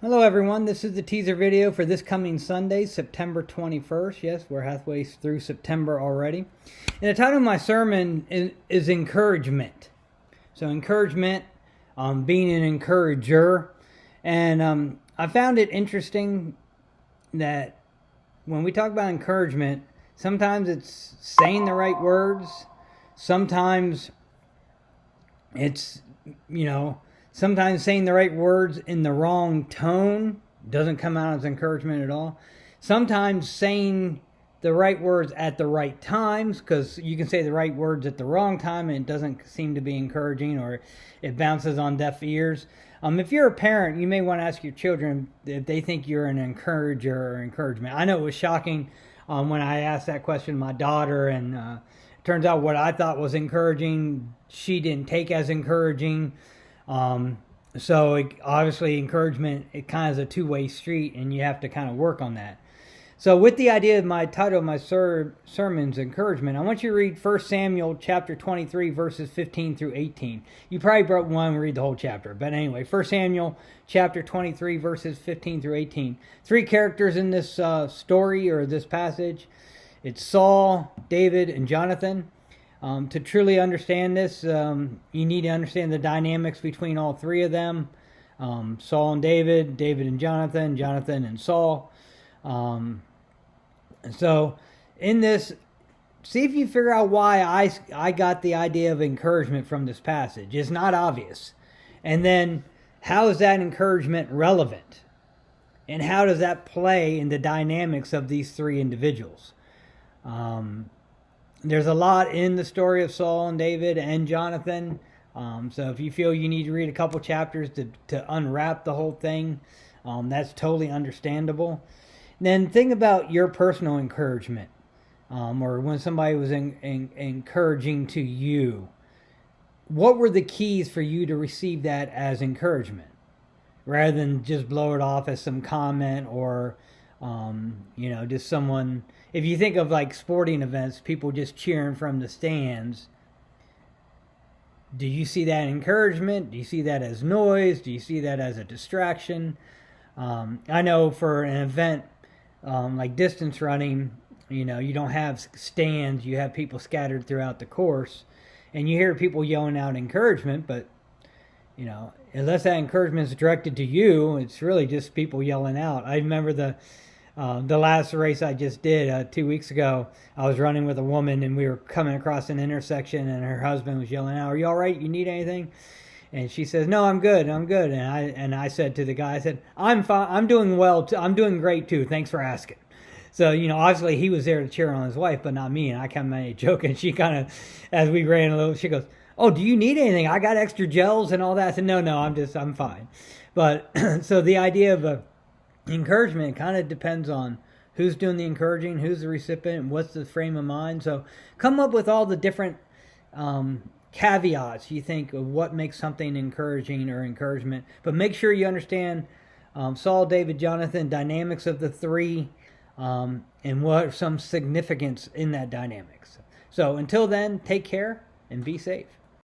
Hello everyone, this is the teaser video for this coming Sunday, September 21st. Yes, we're halfway through September already. And the title of my sermon is Encouragement. So encouragement, being an encourager. And I found it interesting that when we talk about encouragement, sometimes it's saying the right words, sometimes it's, sometimes saying the right words in the wrong tone doesn't come out as encouragement at all. Sometimes saying the right words at the right times, because you can say the right words at the wrong time and it doesn't seem to be encouraging, or it bounces on deaf ears. If you're a parent, you may want to ask your children if they think you're an encourager or encouragement. I know it was shocking when I asked that question to my daughter, and turns out what I thought was encouraging, she didn't take as encouraging. Obviously encouragement, it kind of is a two-way street, and you have to kind of work on that. So with the idea of my title of my sermon's encouragement, I want you to read 1 Samuel chapter 23, verses 15 through 18. You probably want to read the whole chapter. But anyway, 1 Samuel chapter 23, verses 15 through 18. Three characters in this story or this passage. It's Saul, David, and Jonathan. To truly understand this, you need to understand the dynamics between all three of them. Saul and David, David and Jonathan, Jonathan and Saul. So in this, see if you figure out why I got the idea of encouragement from this passage. It's not obvious. And then how is that encouragement relevant? And how does that play in the dynamics of these three individuals? There's a lot in the story of Saul and David and Jonathan. So if you feel you need to read a couple chapters to unwrap the whole thing, that's totally understandable. Then think about your personal encouragement, or when somebody was encouraging to you. What were the keys for you to receive that as encouragement, rather than just blow it off as some comment or just someone. If you think of like sporting events, people just cheering from the stands. Do you see that encouragement? Do you see that as noise? Do you see that as a distraction? I know for an event like distance running, you don't have stands. You have people scattered throughout the course, and you hear people yelling out encouragement, but unless that encouragement is directed to you, it's really just people yelling out. I remember the last race I just did 2 weeks ago. I was running with a woman, and we were coming across an intersection, and her husband was yelling out, "Are you all right? You need anything?" And she says, "No, I'm good. I'm good." And I said to the guy, I said, "I'm fine. I'm doing well. I'm doing great too. Thanks for asking." So, obviously he was there to cheer on his wife, but not me. And I kind of made a joke, and she kind of, as we ran a little, she goes, "Oh, do you need anything? I got extra gels and all that." I said, No, I'm fine. But so the idea of encouragement kind of depends on who's doing the encouraging, who's the recipient, what's the frame of mind. So come up with all the different caveats you think of what makes something encouraging or encouragement. But make sure you understand Saul, David, Jonathan, dynamics of the three, and what some significance in that dynamics. So until then, take care and be safe.